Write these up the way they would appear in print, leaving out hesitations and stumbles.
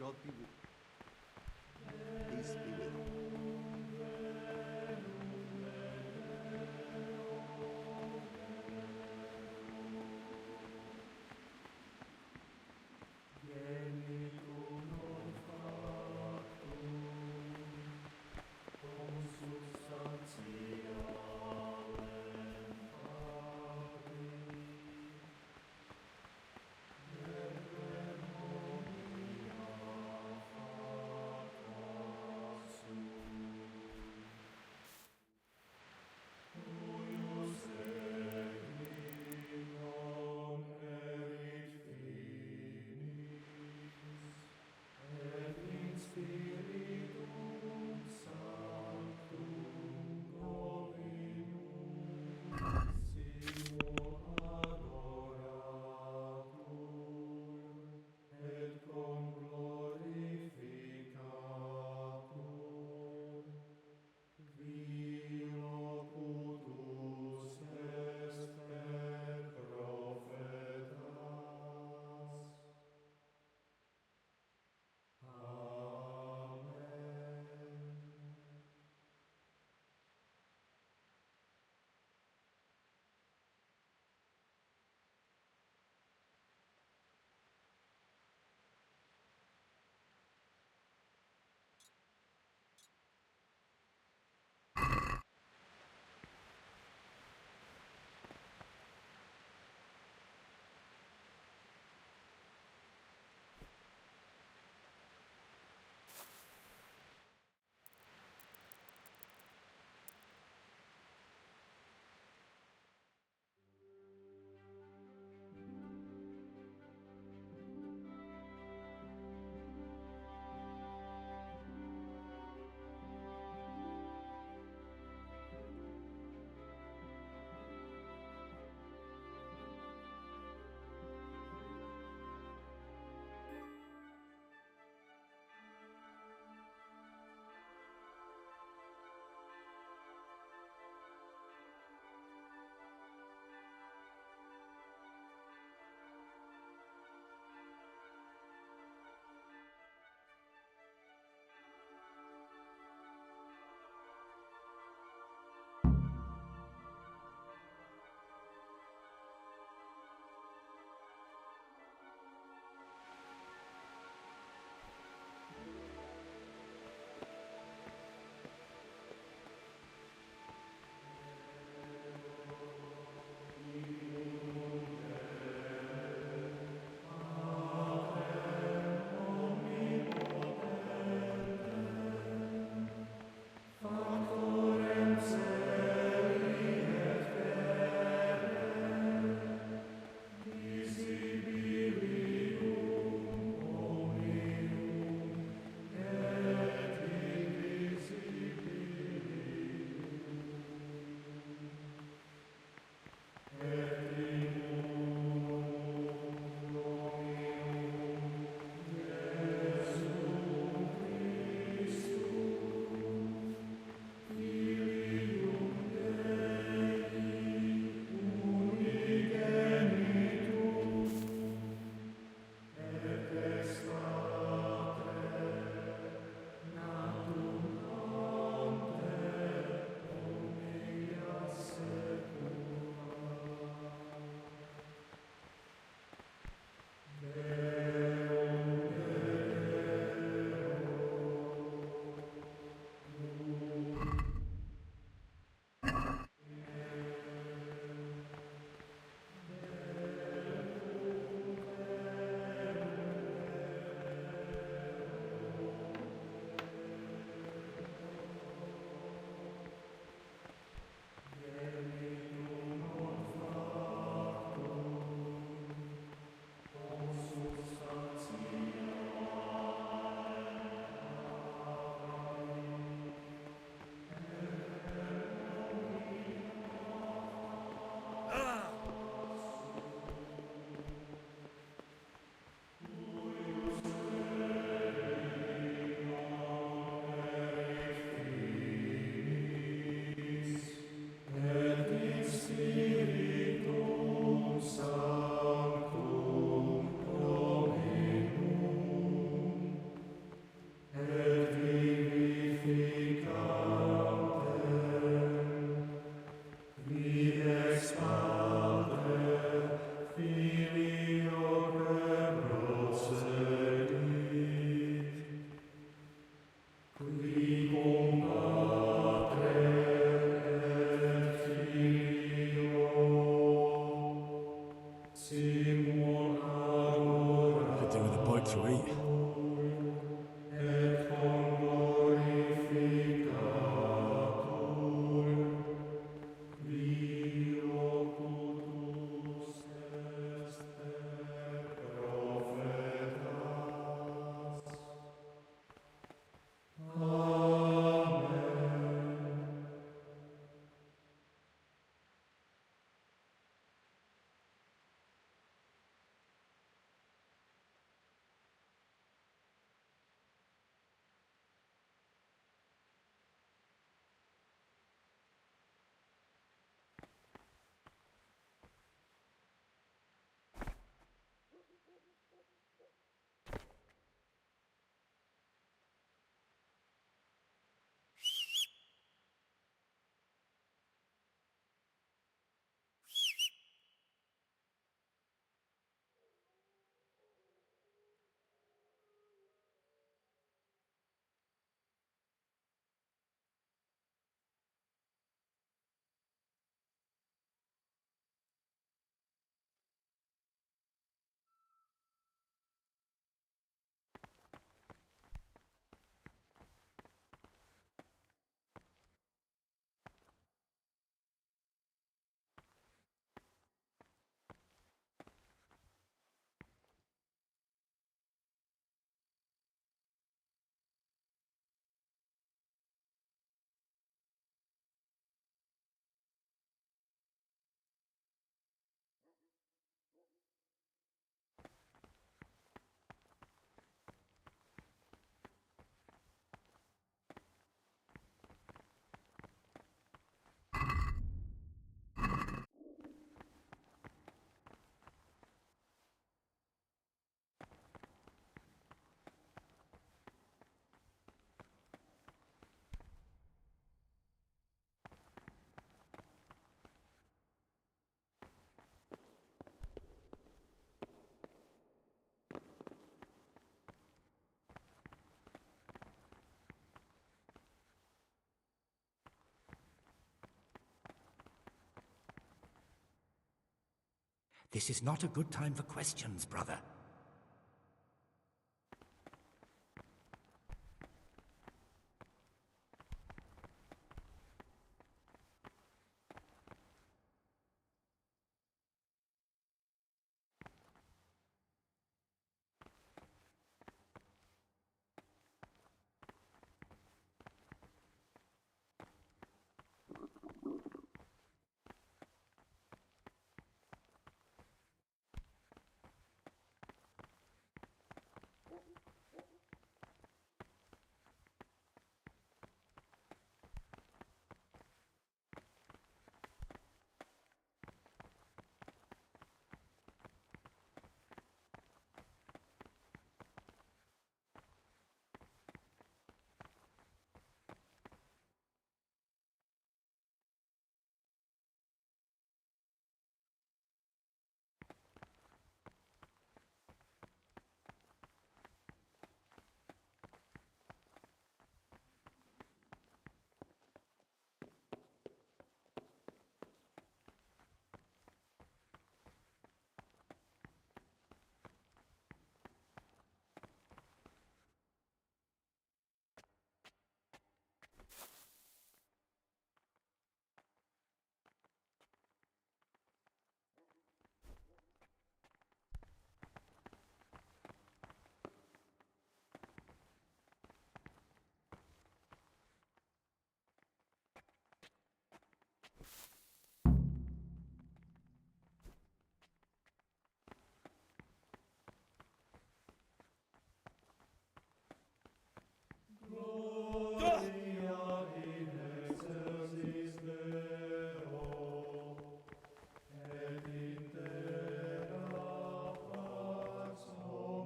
Lord be with you. Peace be with you. Could do with a bite to eat. This is not a good time for questions, brother.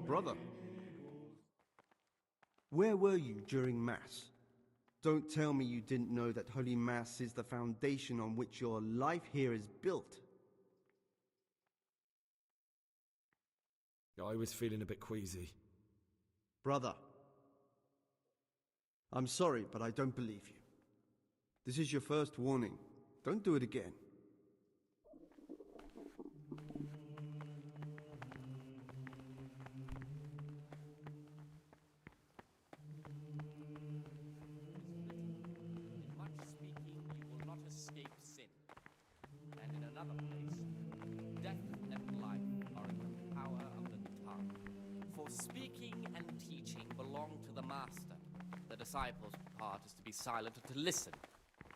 Brother, where were you during Mass? Don't tell me you didn't know that Holy Mass is the foundation on which your life here is built. I was feeling a bit queasy. Brother, I'm sorry, but I don't believe you. This is your first warning. Don't do it again. another place. Death and life are in the power of the tongue. For speaking and teaching belong to the master. The disciple's part is to be silent and to listen.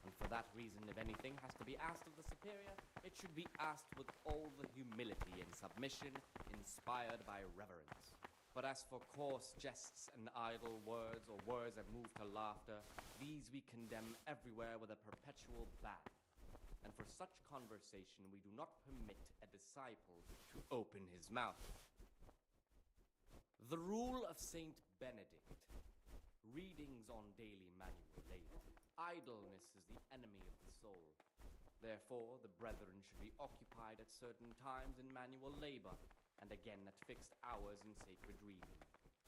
And for that reason, if anything has to be asked of the superior, it should be asked with all the humility and submission inspired by reverence. But as for coarse jests and idle words, or words that move to laughter, these we condemn everywhere with a perpetual ban. And for such conversation we do not permit a disciple to open his mouth. The rule of Saint Benedict. Readings on daily manual labor. Idleness is the enemy of the soul. Therefore, the brethren should be occupied at certain times in manual labor, and again at fixed hours in sacred reading.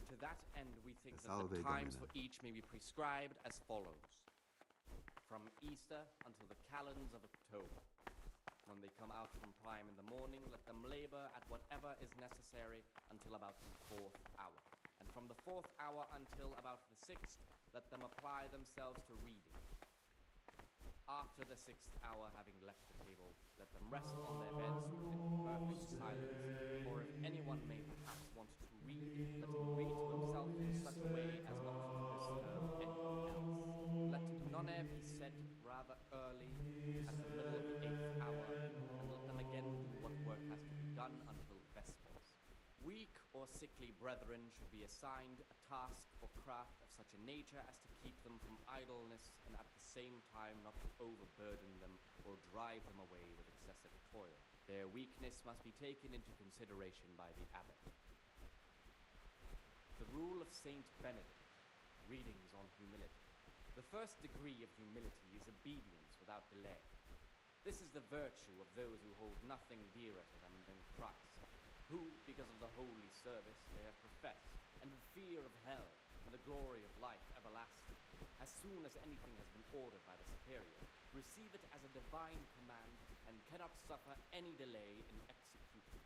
To that end, we think that the times for each may be prescribed as follows. From Easter until the calends of October. When they come out from prime in the morning, let them labor at whatever is necessary until about the 4th hour. And from the 4th hour until about the 6th, let them apply themselves to reading. After the 6th hour, having left the table, let them rest on their beds in perfect silence, or if anyone may perhaps want to read, let him read to himself in such a way as not to disturb anyone else. Let none be said rather early at the middle of the 8th hour, and let them again do what work has to be done until vespers. Weak or sickly brethren should be assigned a task or craft of such a nature as to keep them from idleness, and at the same time not to overburden them or drive them away with excessive toil. Their weakness must be taken into consideration by the abbot. The rule of Saint Benedict. Readings on humility. The first degree of humility is obedience without delay. This is the virtue of those who hold nothing dearer to them than Christ, who, because of the holy service they have professed, and the fear of hell, and the glory of life everlasting, as soon as anything has been ordered by the superior, receive it as a divine command, and cannot suffer any delay in executing.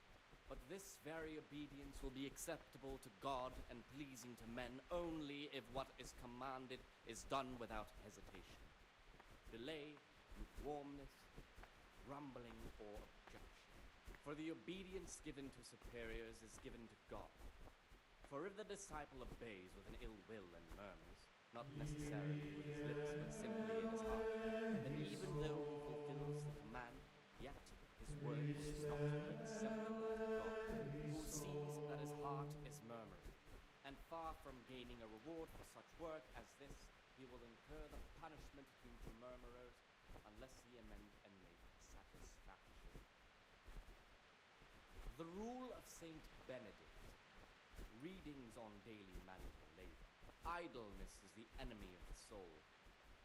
But this very obedience will be acceptable to God and pleasing to men only if what is commanded is done without hesitation. Delay, lukewarmness, grumbling, or objection. For the obedience given to superiors is given to God. For if the disciple obeys with an ill will and murmurs, not necessarily with his lips but simply in his heart, then even though he fulfills the command, yet his words is not to be acceptable to God, who sees that his heart is murmuring. And far from gaining a reward for such work as this, he will incur the punishment due to murmurers, unless he amend and make satisfaction. The rule of Saint Benedict. Readings on daily manual labor. Idleness is the enemy of the soul.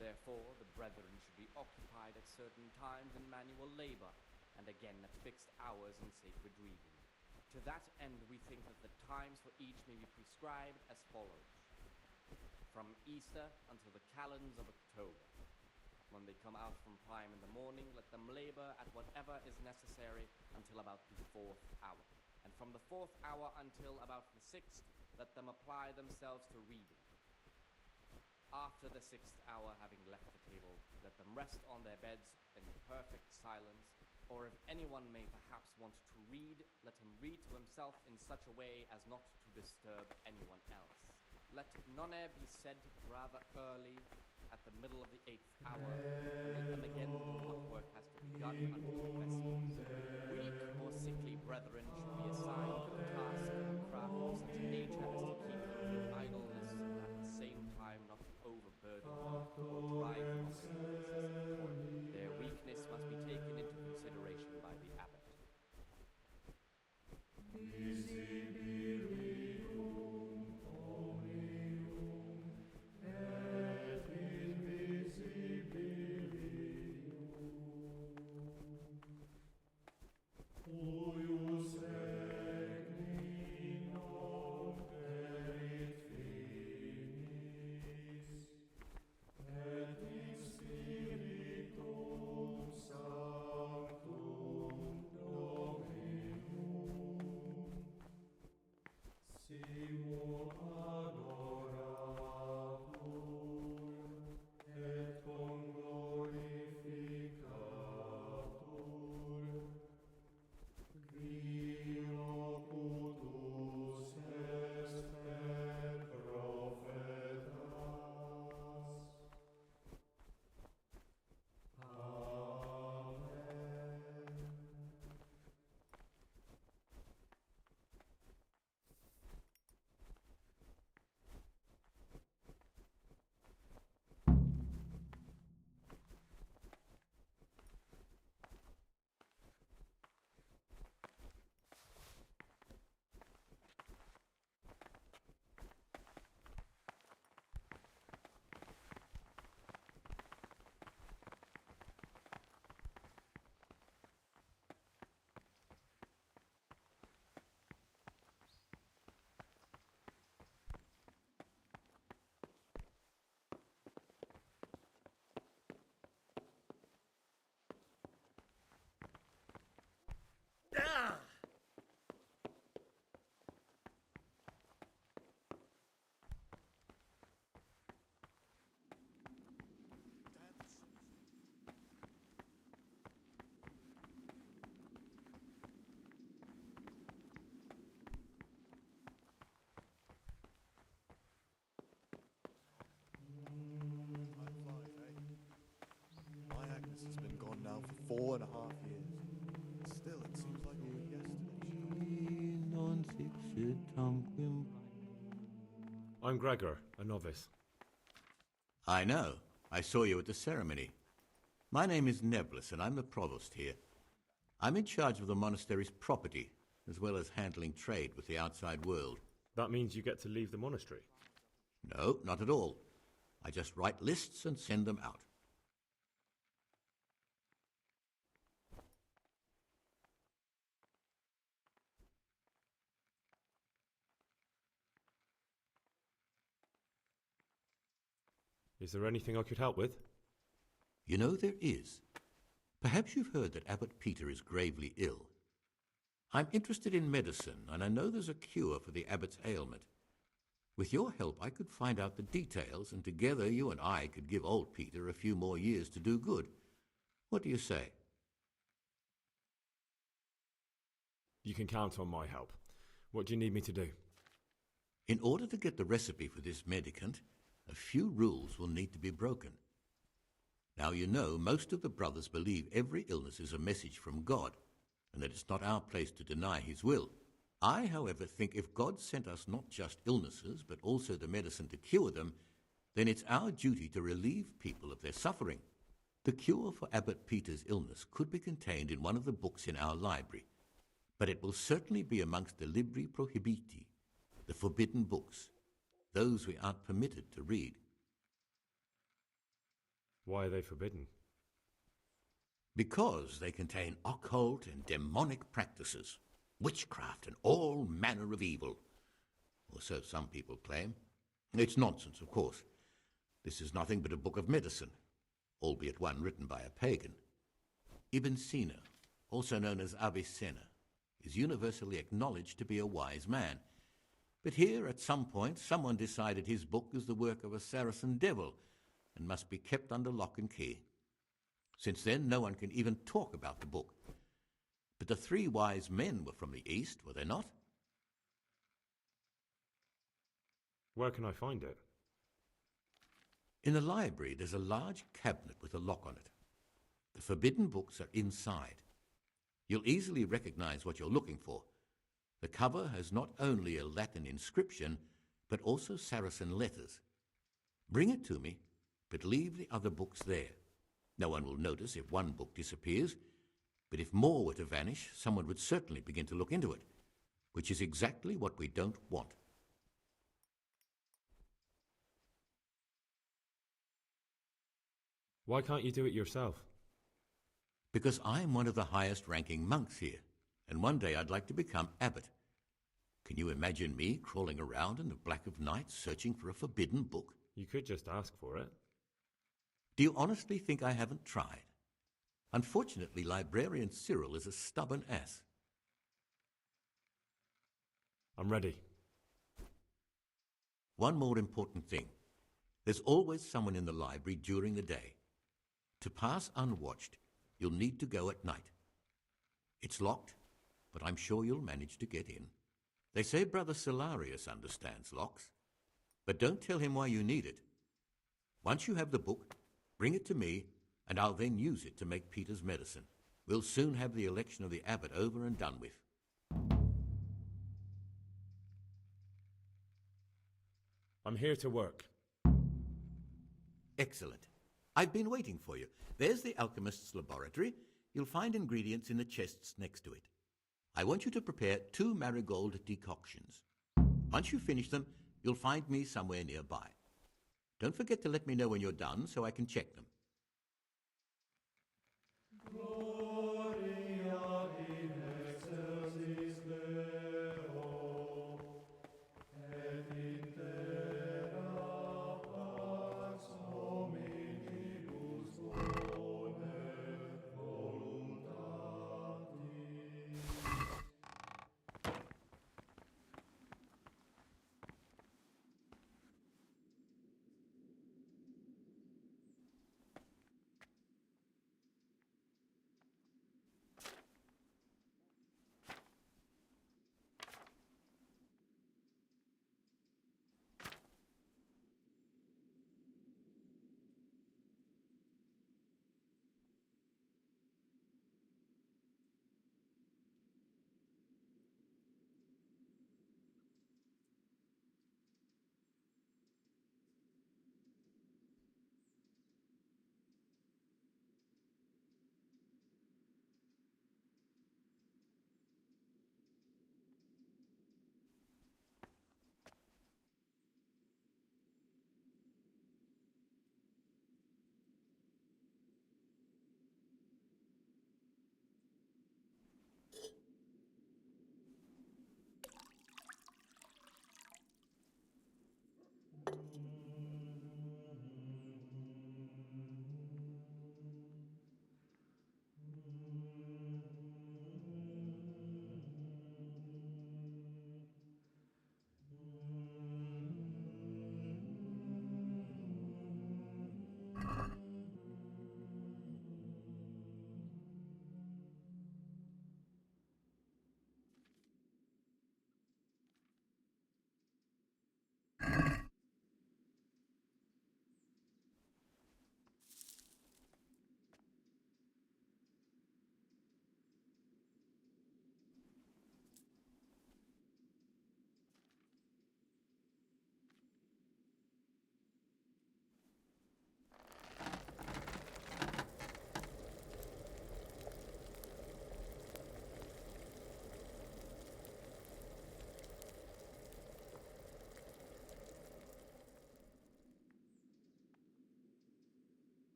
Therefore, the brethren should be occupied at certain times in manual labor, and again at fixed hours in sacred reading. To that end, we think that the times for each may be prescribed as follows. From Easter until the calends of October. When they come out from prime in the morning, let them labor at whatever is necessary until about the 4th hour. And from the 4th hour until about the 6th, let them apply themselves to reading. After the 6th hour, having left the table, let them rest on their beds in perfect silence, or if anyone may perhaps want to read, let him read to himself in such a way as not to disturb anyone else. Let none be said rather early at the middle of the 8th hour, and let them again do what work has to be done until vespers. Weak or sickly brethren should be assigned a task or craft of such a nature as to keep them from idleness, and at the same time not to overburden them or drive them away with excessive toil. Their weakness must be taken into consideration by the abbot. 4.5 years. Still, it seems like only yesterday. I'm Gregor, a novice. I know. I saw you at the ceremony. My name is Neblis, and I'm the provost here. I'm in charge of the monastery's property, as well as handling trade with the outside world. That means you get to leave the monastery? No, not at all. I just write lists and send them out. Is there anything I could help with? You know, there is. Perhaps you've heard that Abbot Peter is gravely ill. I'm interested in medicine, and I know there's a cure for the abbot's ailment. With your help, I could find out the details, and together you and I could give old Peter a few more years to do good. What do you say? You can count on my help. What do you need me to do? In order to get the recipe for this medicament, a few rules will need to be broken. Now, you know, most of the brothers believe every illness is a message from God, and that it's not our place to deny his will. I, however, think if God sent us not just illnesses, but also the medicine to cure them, then it's our duty to relieve people of their suffering. The cure for Abbot Peter's illness could be contained in one of the books in our library, but it will certainly be amongst the libri prohibiti, the forbidden books, those we aren't permitted to read. Why are they forbidden? Because they contain occult and demonic practices, witchcraft and all manner of evil. Or so some people claim. It's nonsense, of course. This is nothing but a book of medicine, albeit one written by a pagan. Ibn Sina, also known as Avicenna, is universally acknowledged to be a wise man. But here, at some point, someone decided his book is the work of a Saracen devil and must be kept under lock and key. Since then, no one can even talk about the book. But the three wise men were from the East, were they not? Where can I find it? In the library, there's a large cabinet with a lock on it. The forbidden books are inside. You'll easily recognize what you're looking for. The cover has not only a Latin inscription, but also Saracen letters. Bring it to me, but leave the other books there. No one will notice if one book disappears, but if more were to vanish, someone would certainly begin to look into it, which is exactly what we don't want. Why can't you do it yourself? Because I'm one of the highest-ranking monks here, and one day I'd like to become abbot. Can you imagine me crawling around in the black of night searching for a forbidden book? You could just ask for it. Do you honestly think I haven't tried? Unfortunately, librarian Cyril is a stubborn ass. I'm ready. One more important thing. There's always someone in the library during the day. To pass unwatched, you'll need to go at night. It's locked, but I'm sure you'll manage to get in. They say Brother Solarius understands locks, but don't tell him why you need it. Once you have the book, bring it to me, and I'll then use it to make Peter's medicine. We'll soon have the election of the abbot over and done with. I'm here to work. Excellent. I've been waiting for you. There's the alchemist's laboratory. You'll find ingredients in the chests next to it. I want you to prepare 2 marigold decoctions. Once you finish them, you'll find me somewhere nearby. Don't forget to let me know when you're done so I can check them.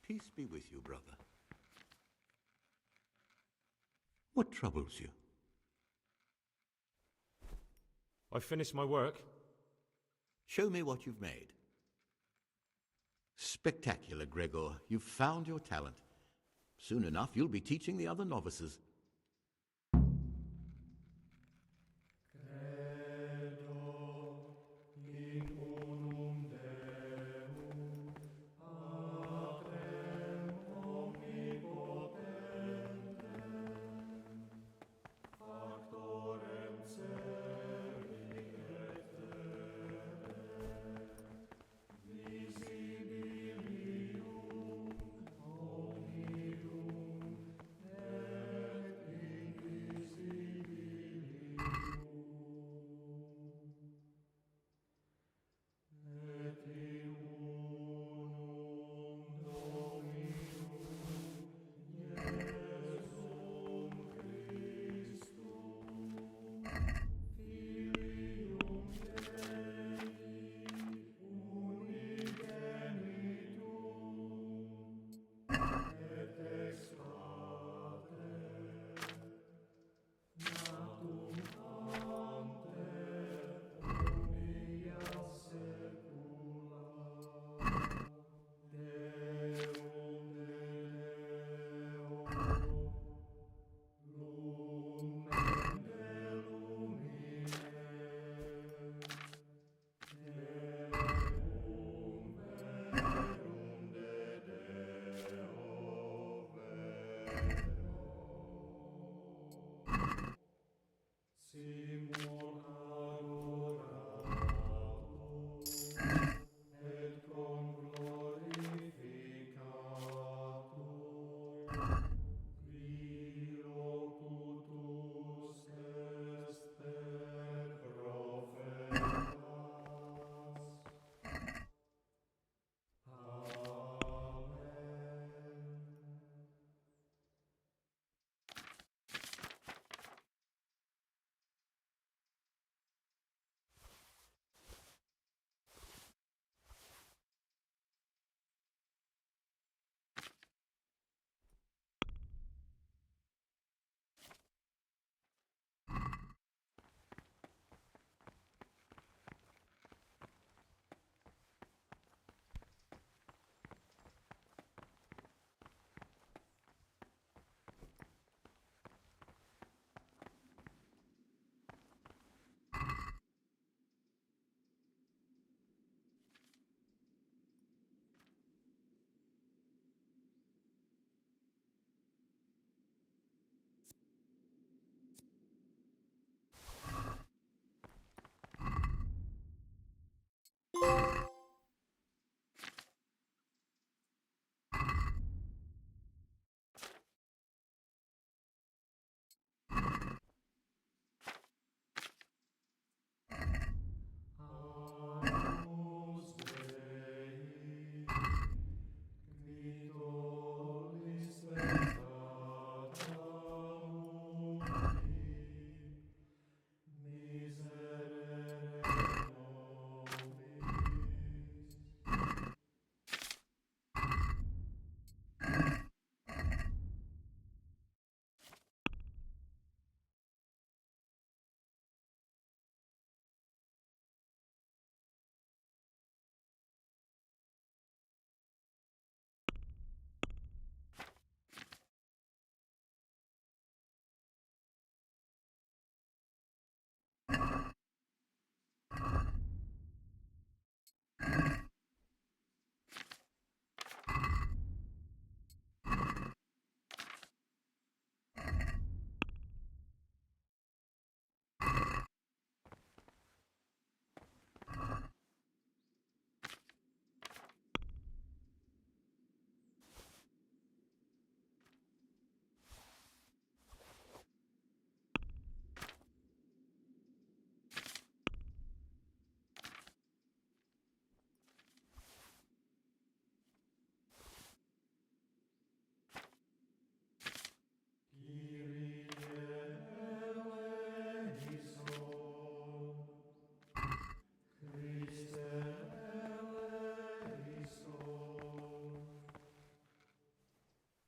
Peace be with you, brother. What troubles you? I've finished my work. Show me what you've made. Spectacular, Gregor. You've found your talent. Soon enough, you'll be teaching the other novices.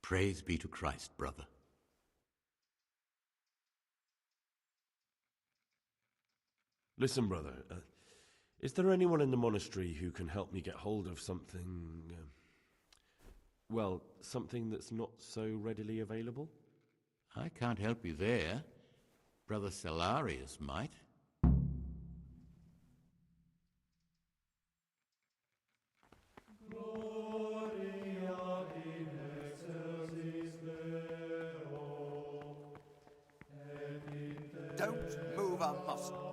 Praise be to Christ, brother. Listen, brother, is there anyone in the monastery who can help me get hold of something... well, something that's not so readily available? I can't help you there. Brother Salarius might. Don't move a muscle.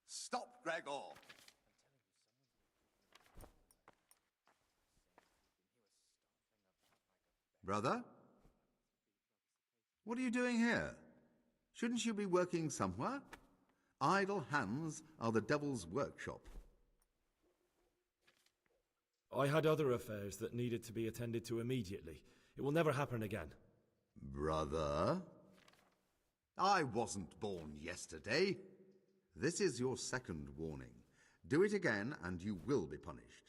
Stop, Gregor! Brother? What are you doing here? Shouldn't you be working somewhere? Idle hands are the devil's workshop. I had other affairs that needed to be attended to immediately. It will never happen again. Brother? I wasn't born yesterday. This is your second warning. Do it again and you will be punished.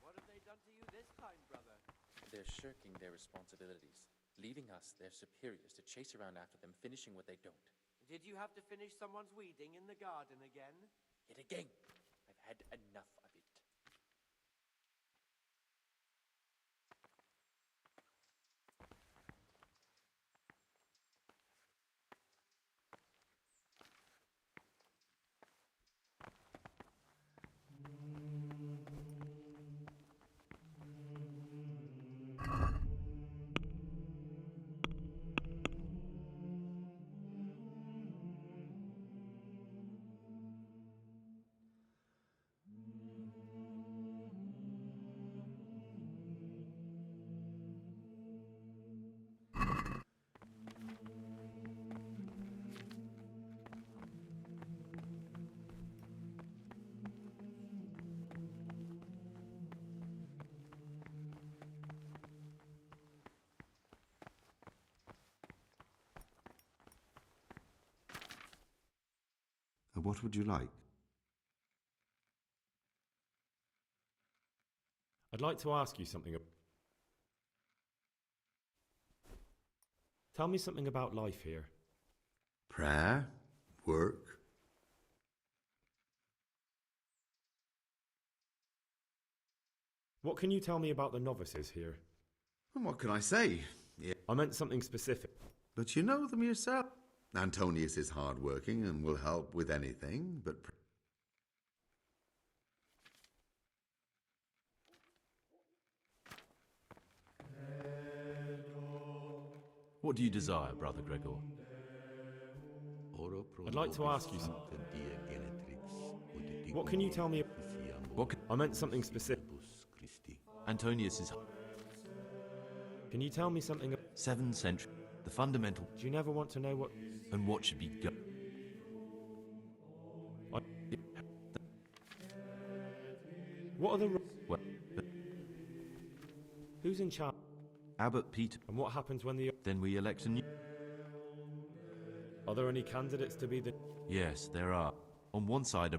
What have they done to you this time, brother? They're shirking their responsibilities, leaving us, their superiors, to chase around after them, finishing what they don't. Did you have to finish someone's weeding in the garden again? Yet again, I've had enough of it. What would you like? I'd like to ask you something. Tell me something about life here. Prayer? Work? What can you tell me about the novices here? And what can I say? Yeah. I meant something specific. But you know them yourself. Antonius is hard-working and will help with anything, but... What do you desire, Brother Gregor? I'd like to ask you something. What can you tell me? I meant something specific. Antonius is... Can you tell me something? 7th century. The fundamental... Do you never want to know what... And what should be... What are the... Well, Who's in charge? Abbot Peter. And what happens when the... Then we elect a new... Are there any candidates to be the... Yes, there are. On one side,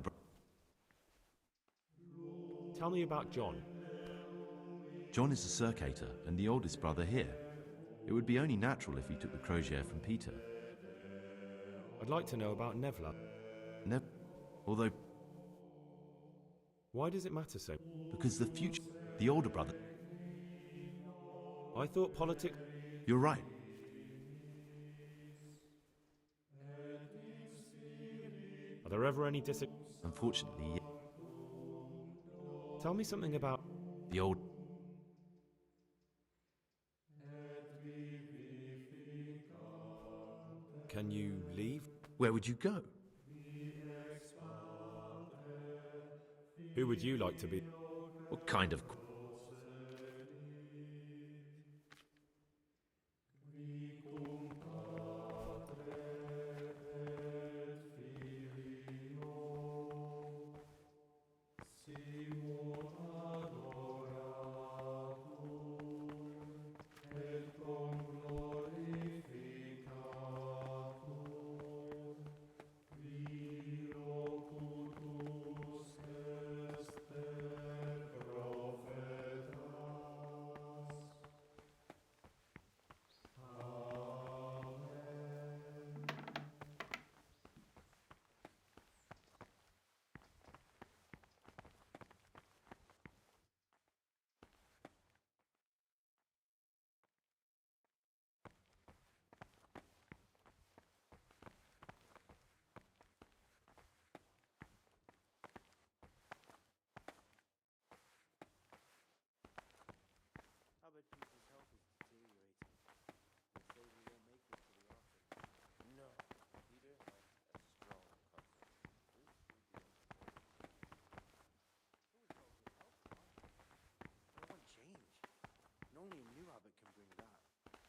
Tell me about John. John is a circator and the oldest brother here. It would be only natural if he took the crosier from Peter. I'd like to know about Nevla. Although... Why does it matter so? Because the future... The older brother... I thought politics... You're right. Are there ever any Unfortunately, yeah. Tell me something about... The old... Can you leave? Where would you go? Who would you like to be? What kind of...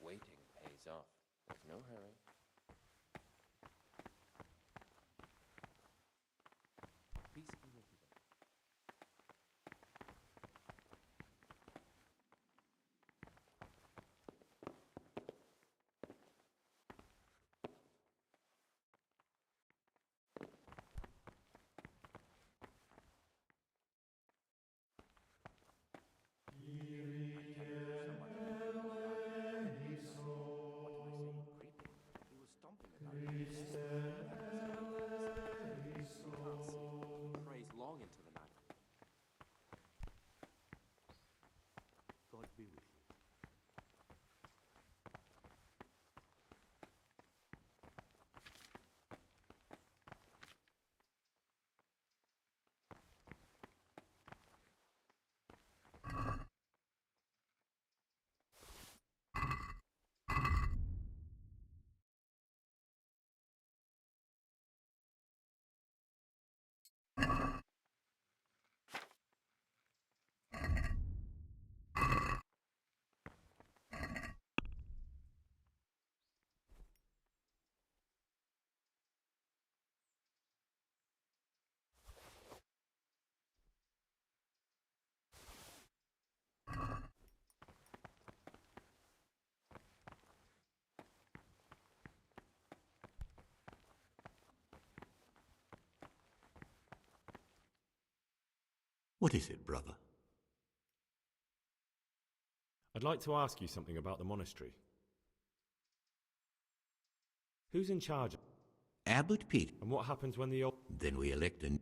Waiting pays off. There's no hurry. Peace be with you. Prays long into the night. God be with you. What is it, brother? I'd like to ask you something about the monastery. Who's in charge? Abbot Peter. And what happens when the old... Then we elect a...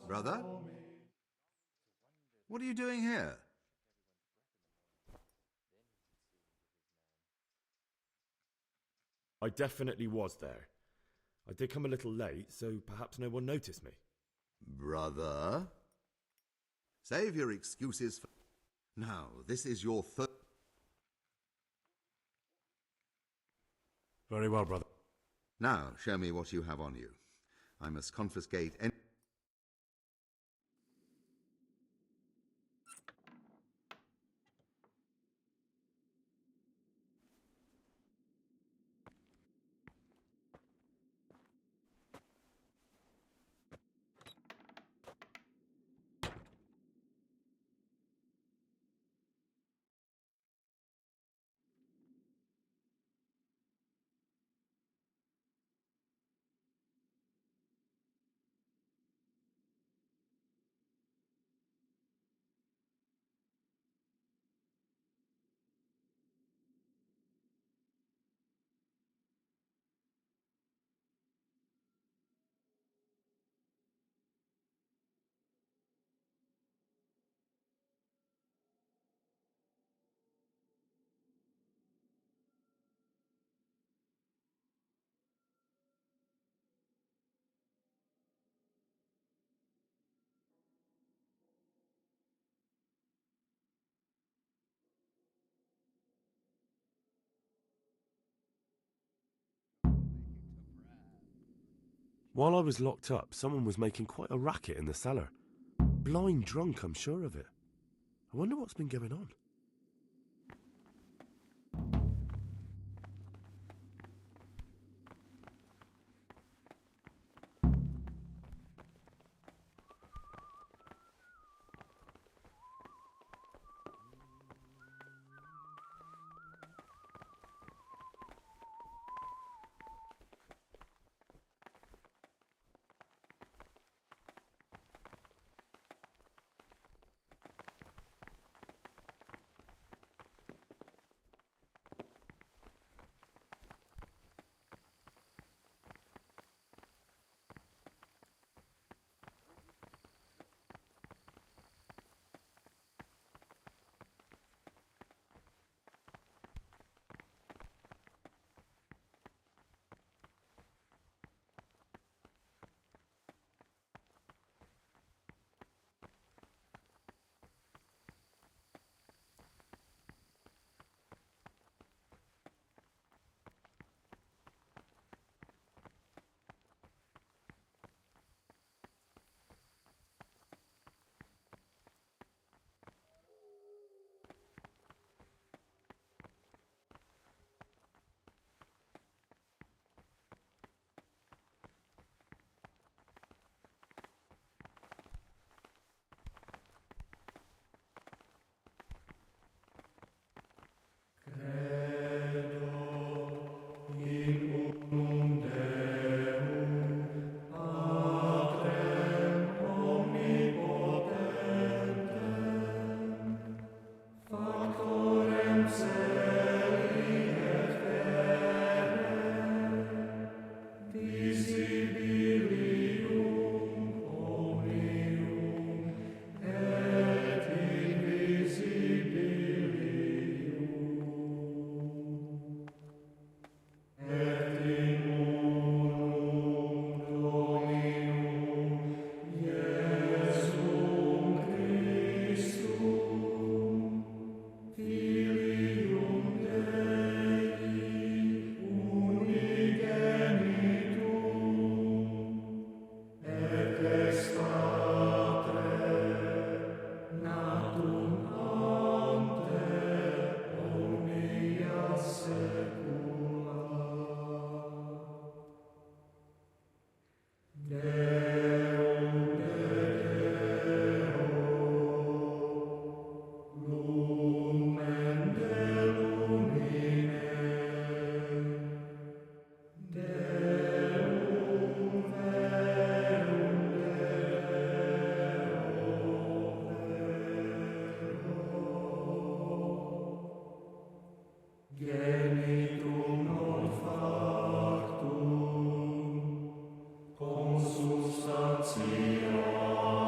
Brother? What are you doing here? I definitely was there. I did come a little late, so perhaps no one noticed me. Brother? Save your excuses for... Now, this is your third... Very well, brother. Now, show me what you have on you. I must confiscate any... While I was locked up, someone was making quite a racket in the cellar. Blind drunk, I'm sure of it. I wonder what's been going on. Consultatio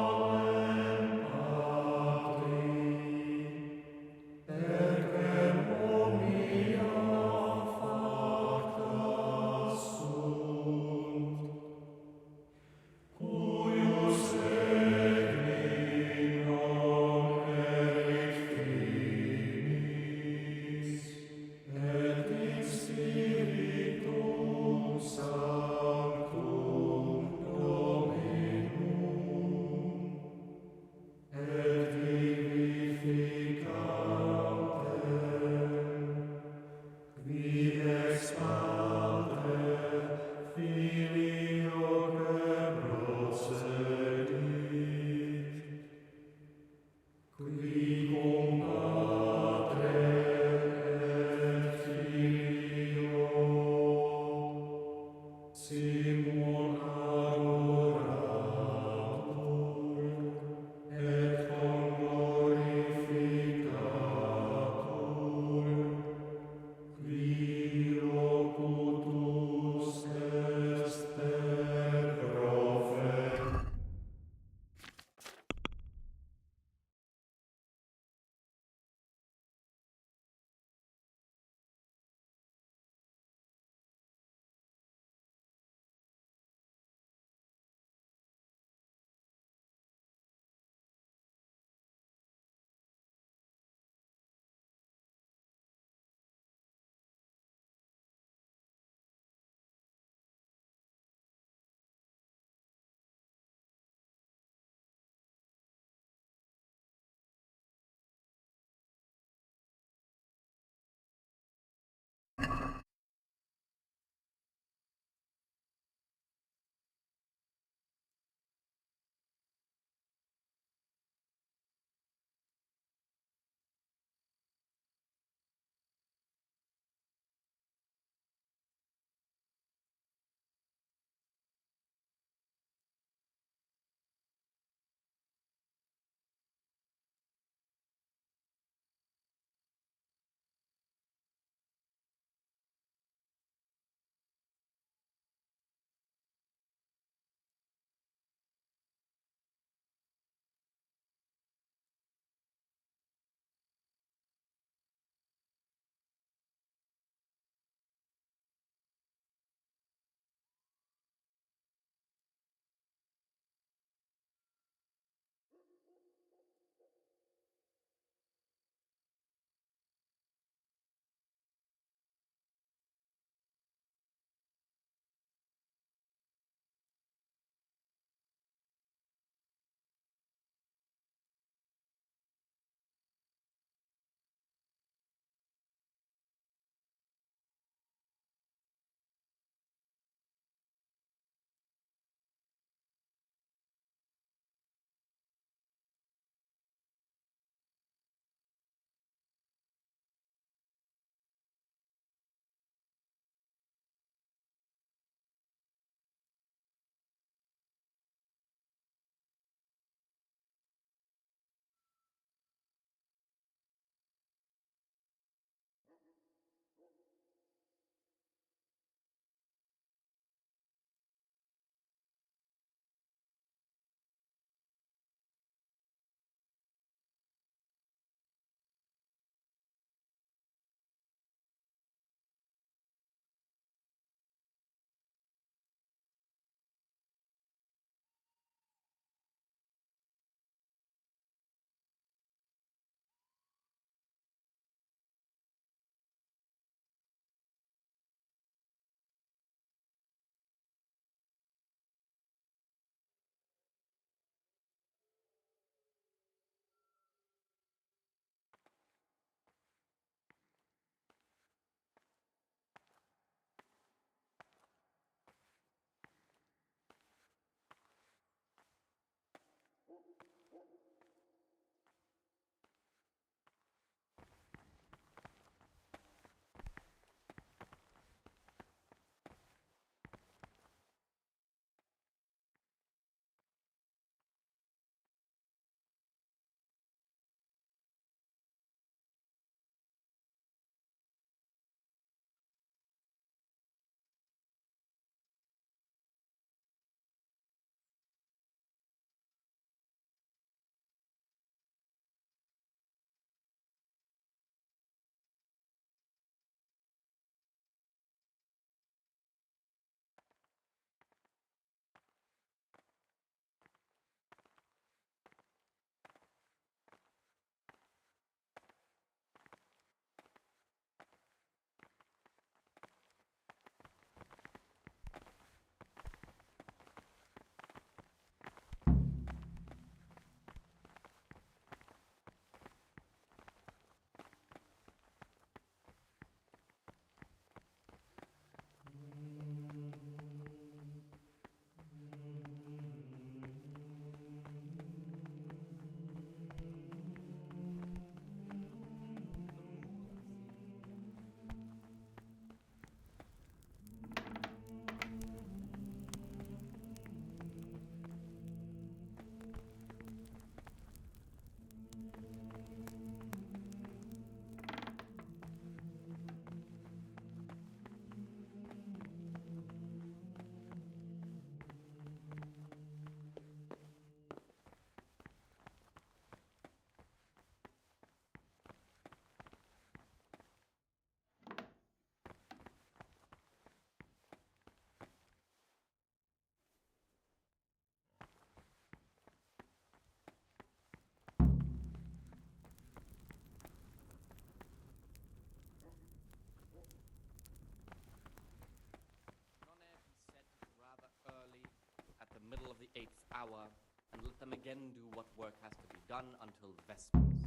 hour, and let them again do what work has to be done until Vespers.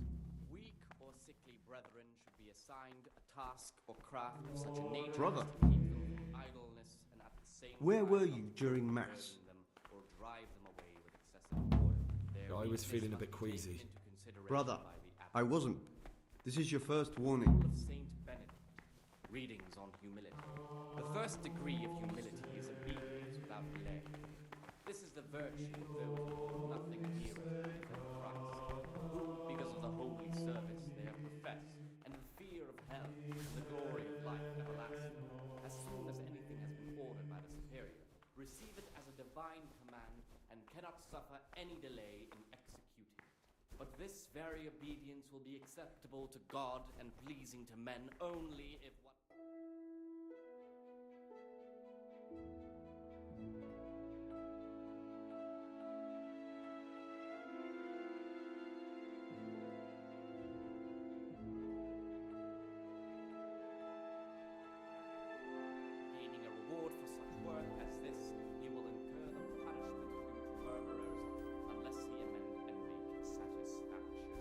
Weak or sickly brethren should be assigned a task or craft of such a nature Brother. as to keep them from idleness and at the same Where time were not you to during burden Mass? them or drive them away with excessive toil. Their I was weakness feeling a must bit be queasy. taken into consideration Brother, by the I wasn't. This is your first warning. of Saint Benedict. Readings on humility. The first degree of humility is obedience without delay. This is the virtue of those who hold nothing dearer than Christ, who, because of the holy service they have professed, and the fear of hell, and the glory of life everlasting, as soon as anything has been ordered by the superior, receive it as a divine command, and cannot suffer any delay in executing it. But this very obedience will be acceptable to God and pleasing to men only if what... Gaining a reward for such work as this, he will incur the punishment due to murmurers unless he amend and make satisfaction.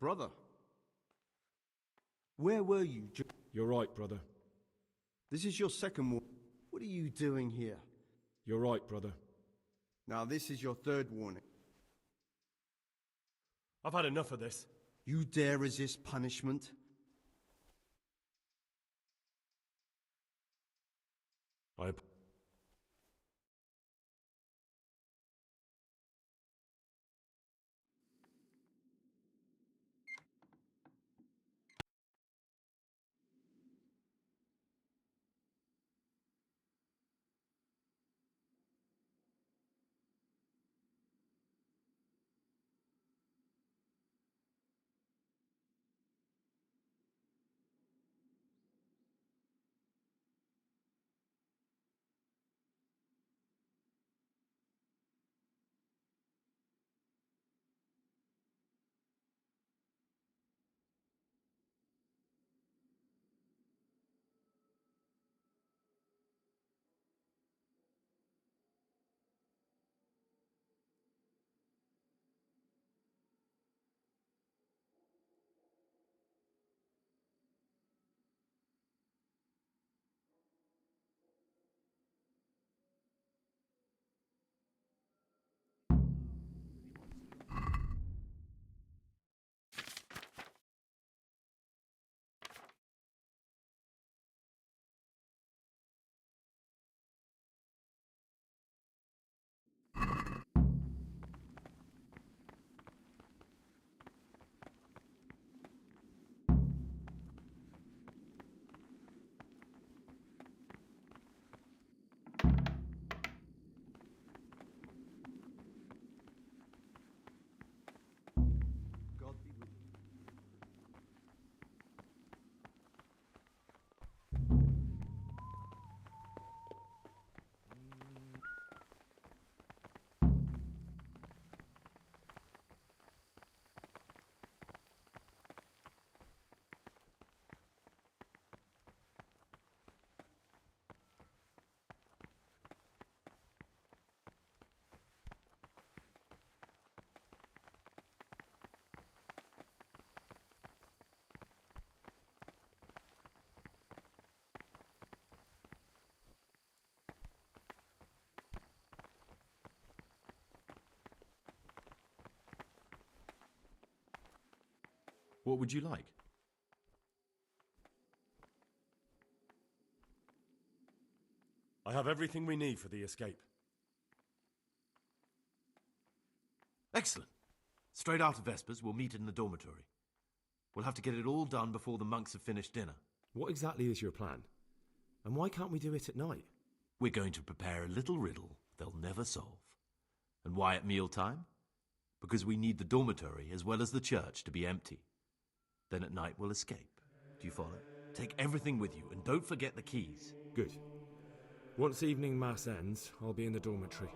Brother, where were you? You're right, brother. This is your second warning. What are you doing here? You're right, brother. Now this is your third warning. I've had enough of this. You dare resist punishment? I... God be with you. What would you like? I have everything we need for the escape. Excellent. Straight after Vespers, we'll meet in the dormitory. We'll have to get it all done before the monks have finished dinner. What exactly is your plan? And why can't we do it at night? We're going to prepare a little riddle they'll never solve. And why at mealtime? Because we need the dormitory as well as the church to be empty. Then at night we'll escape. Do you follow? Take everything with you and don't forget the keys. Good. Once evening mass ends, I'll be in the dormitory.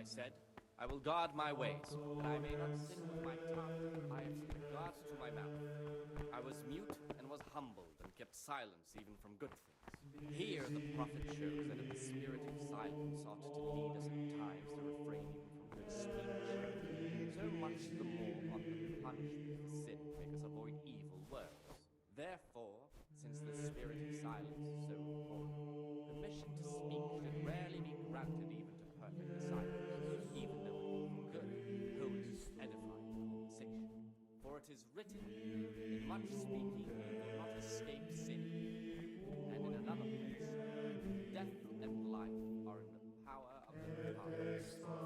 said. I will guard my ways, that I may not sin with my tongue. I have set guards to my mouth. I was mute and was humbled and kept silence even from good things. Here the prophet shows that if the spirit of silence ought to lead us at times to refrain even from good speech, so much the more ought the punishment for sin make us avoid evil words. Therefore, since the spirit of silence is so important, permission to speak should rarely be granted even to perfect disciples, even though it be for good, holy, edifying conversation. For it is written, in much speaking you will not escape sin. And in another place, death and life are in the power of the tongue.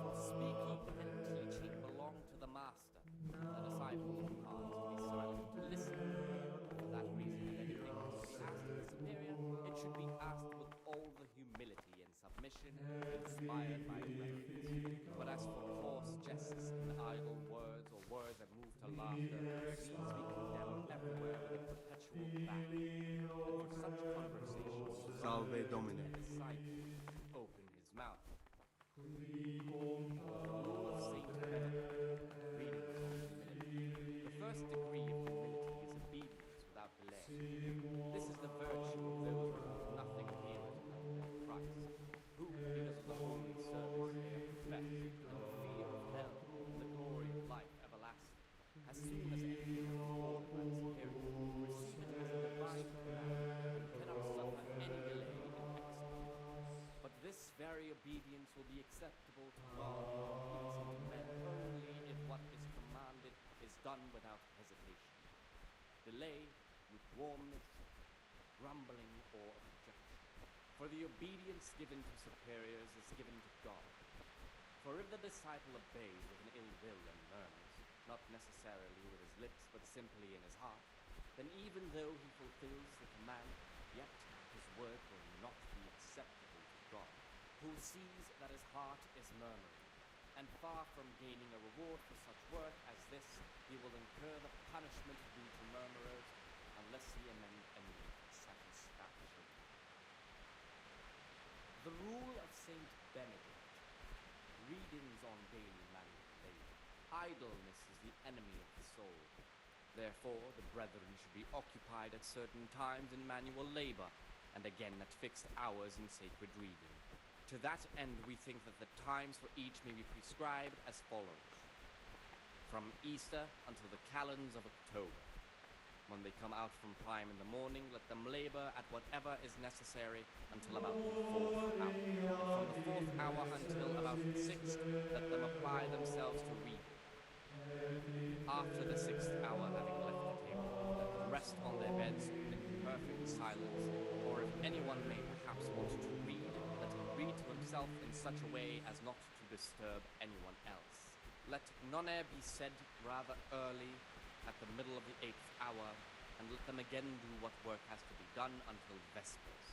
For speaking and teaching belong to the master. The disciples are to be silent to listen. For that reason, if anything is to be asked of the superior, it should be asked with all the humility and submission inspired by reverence. But as for coarse jests and idle words, or words that move to laughter, these we condemn everywhere with a perpetual ban. And for such conversations, Salve Domine. the disciple open his mouth. Rule of Saint Benedict, readings on humility. The first degree of humility is obedience without delay. This is the virtue of those who hold nothing dearer to them than Christ, who, because of the holy service they have professed, and the fear of hell and the glory of life everlasting, as soon as anything is ordered by the superior, receive it as a divine command, and cannot suffer any delay in executing. But this very obedience will be acceptable to God and pleasing to men only if what is commanded is done without hesitation. Delay, lukewarmness, grumbling, or objection. For the obedience given to superiors is given to God. For if the disciple obeys with an ill will and murmurs, not necessarily with his lips but simply in his heart, then even though he fulfills the command, yet his word will not be acceptable to God, who sees that his heart is murmuring. And far from gaining a reward for such work as this, he will incur the punishment due to murmurers, unless he amend any satisfaction. The rule of Saint Benedict, readings on daily manual labor. Idleness is the enemy of the soul. Therefore, the brethren should be occupied at certain times in manual labor, and again at fixed hours in sacred reading. To that end, we think that the times for each may be prescribed as follows. From Easter until the calends of October. When they come out from prime in the morning, let them labor at whatever is necessary until about the 4th hour. And from the 4th hour until about the 6th, let them apply themselves to reading. After the 6th hour, having left the table, let them rest on their beds in perfect silence, or if anyone may perhaps want to read, let him read to himself in such a way as not to disturb anyone else. Let none be said rather early, at the middle of the 8th hour, and let them again do what work has to be done until vespers.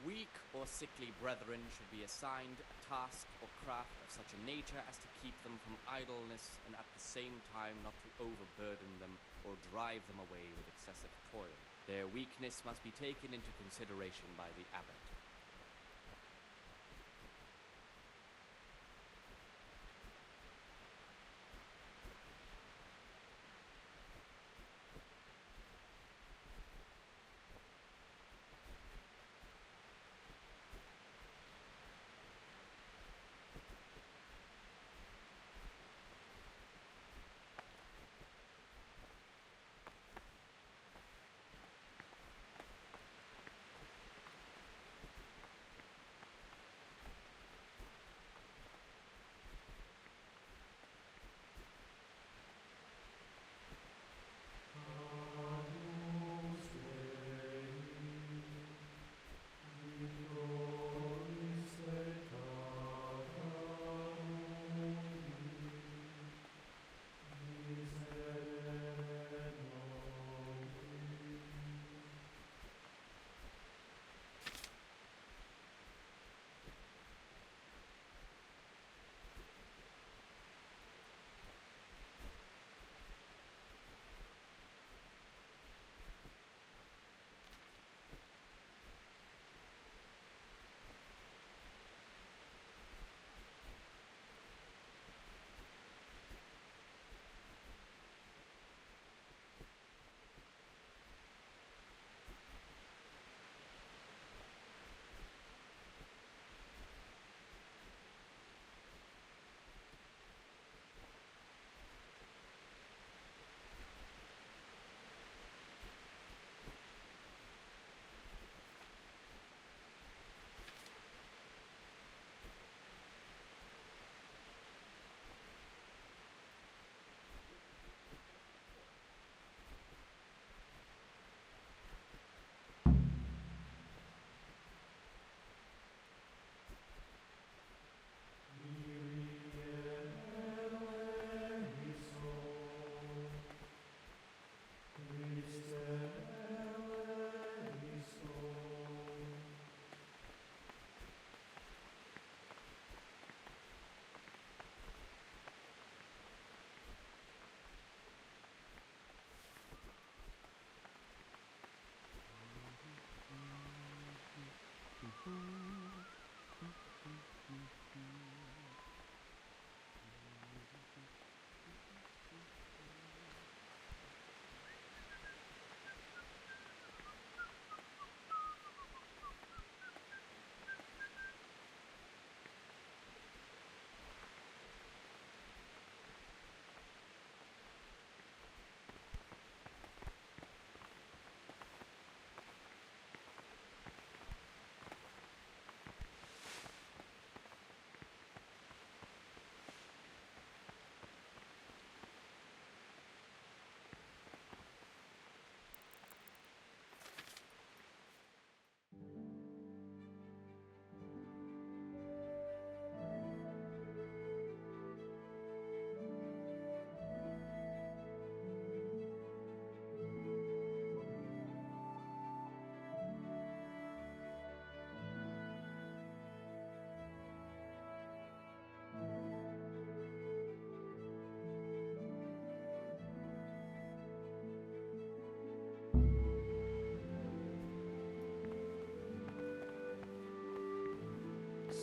Weak or sickly brethren should be assigned a task or craft of such a nature as to keep them from idleness, and at the same time not to overburden them or drive them away with excessive toil. Their weakness must be taken into consideration by the abbot.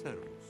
Servus.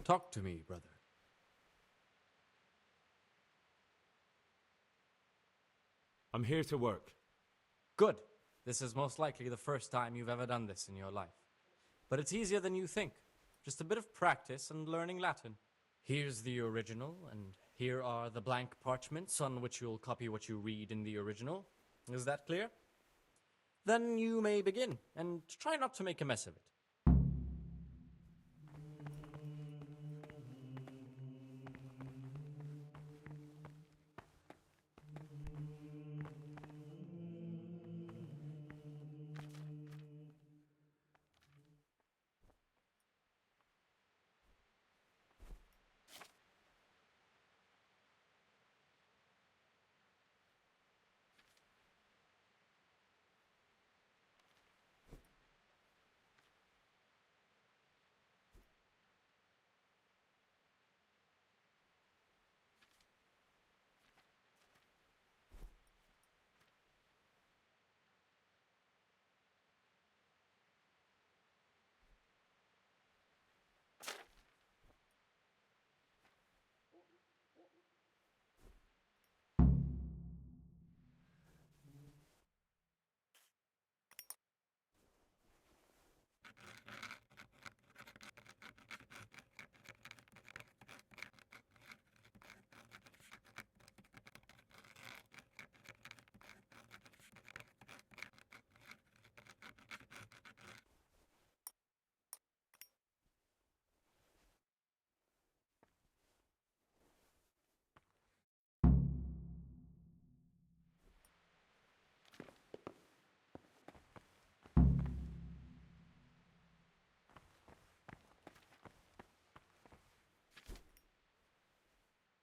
Talk to me, brother. I'm here to work. Good. This is most likely the first time you've ever done this in your life. But it's easier than you think. Just a bit of practice and learning Latin. Here's the original, and here are the blank parchments on which you'll copy what you read in the original. Is that clear? Then you may begin, and try not to make a mess of it.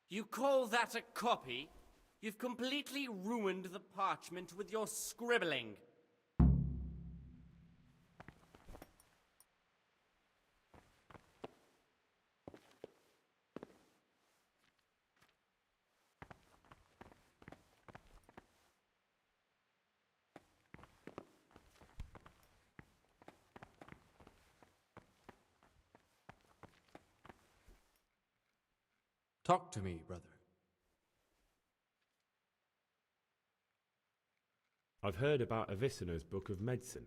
You call that a copy? You've completely ruined the parchment with your scribbling. Talk to me, brother. I've heard about Avicenna's Book of Medicine.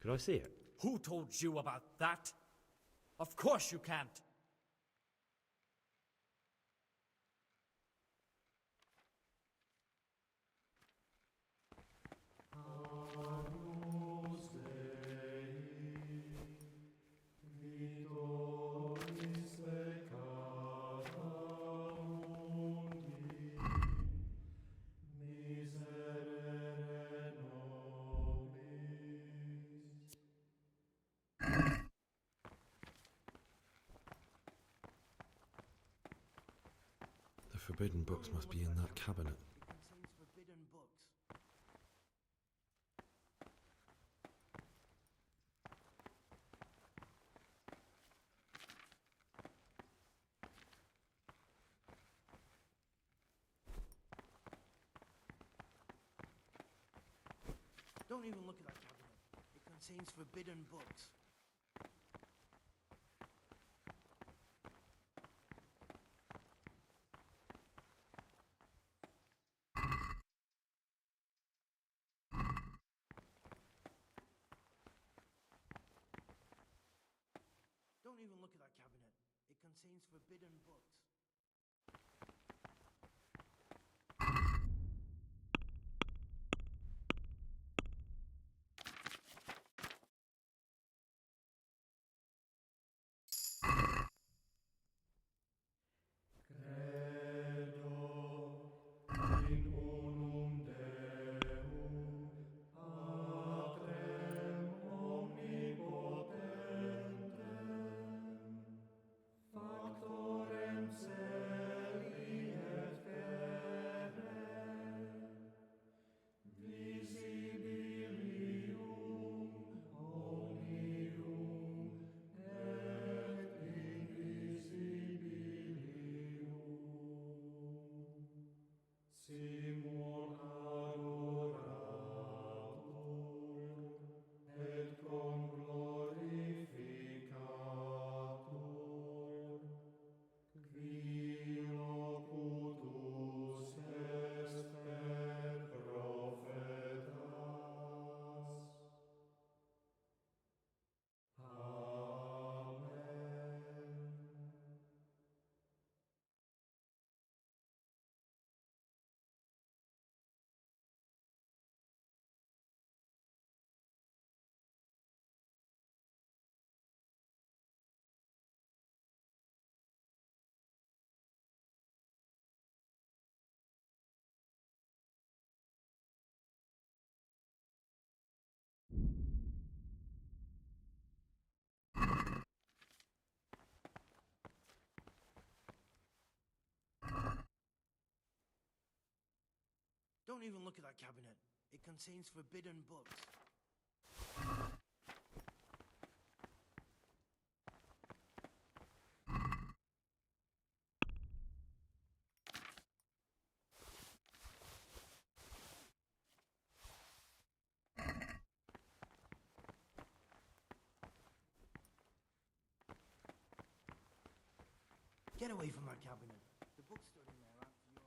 Could I see it? Who told you about that? Of course you can't. The forbidden books must be in that cabinet. It contains forbidden books. Don't even look at that cabinet. It contains forbidden books. Don't even look look at that cabinet. It contains forbidden books. Don't even look at that cabinet. It contains forbidden books. Get away from that cabinet. The book's stood in there after your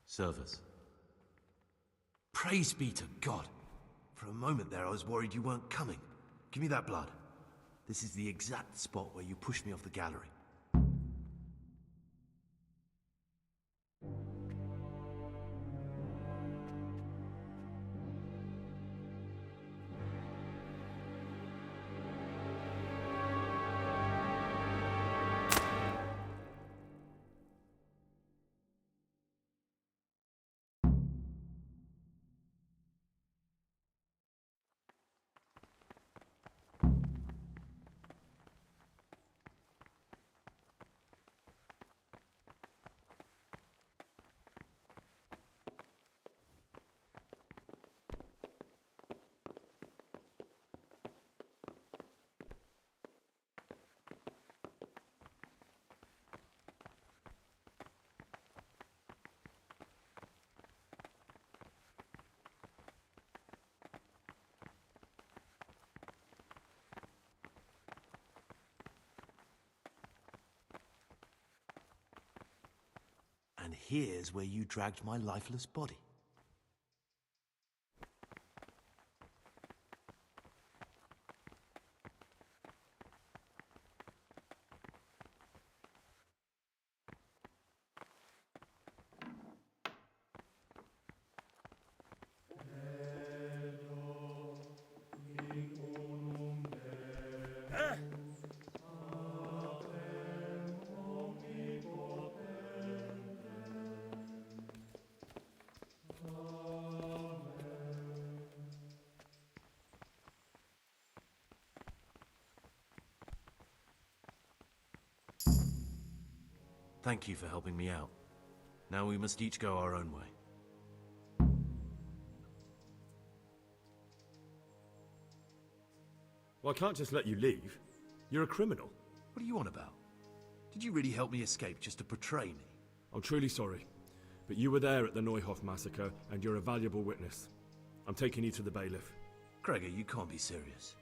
Service. Praise be to God! For a moment there I was worried you weren't coming. Give me that blood. This is the exact spot where you pushed me off the gallery. And here's where you dragged my lifeless body. Thank you for helping me out. Now we must each go our own way. Well, I can't just let you leave. You're a criminal. What are you on about? Did you really help me escape just to betray me? I'm truly sorry, but you were there at the Neuhof massacre, and you're a valuable witness. I'm taking you to the bailiff. Gregor, you can't be serious.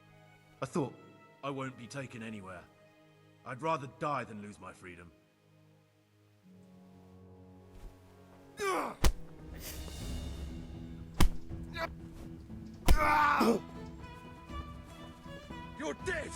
I thought I won't be taken anywhere. I'd rather die than lose my freedom. You're dead!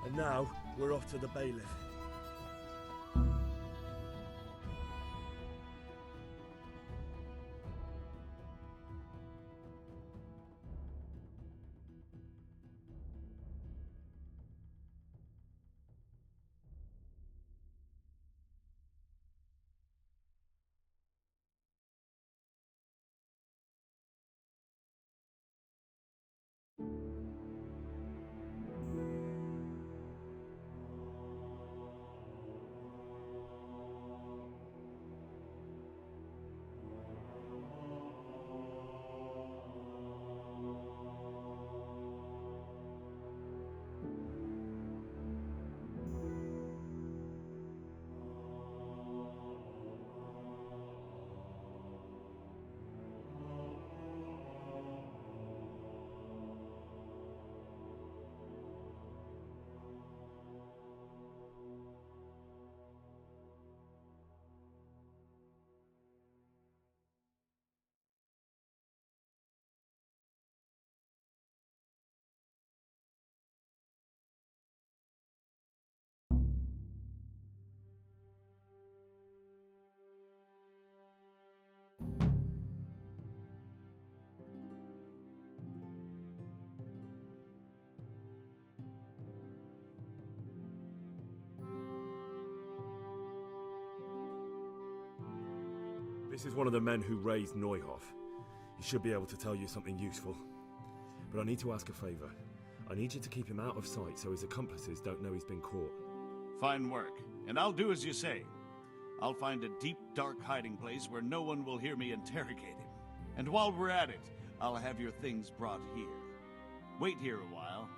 And now, we're off to the bailiff. This is one of the men who raised Neuhof. He should be able to tell you something useful. But I need to ask a favor. I need you to keep him out of sight so his accomplices don't know he's been caught. Fine work, and I'll do as you say. I'll find a deep, dark hiding place where no one will hear me interrogate him. And while we're at it, I'll have your things brought here. Wait here a while.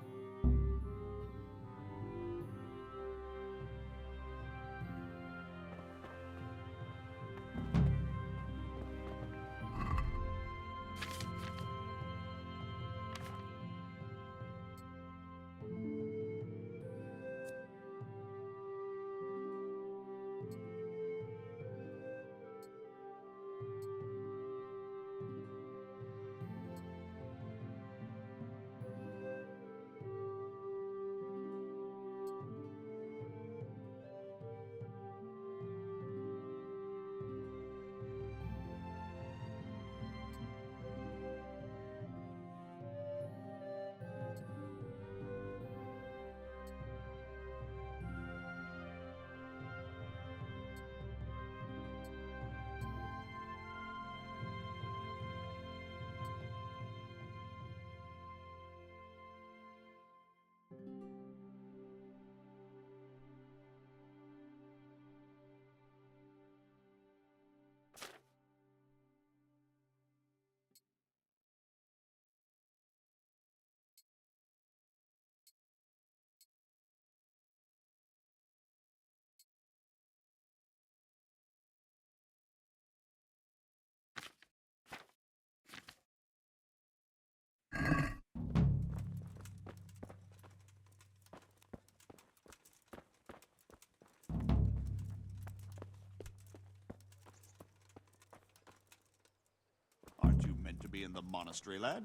Aren't you meant to be in the monastery, lad?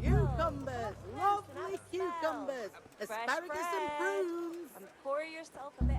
Cucumbers! Lovely cucumbers! Asparagus and prunes! And pour yourself a bit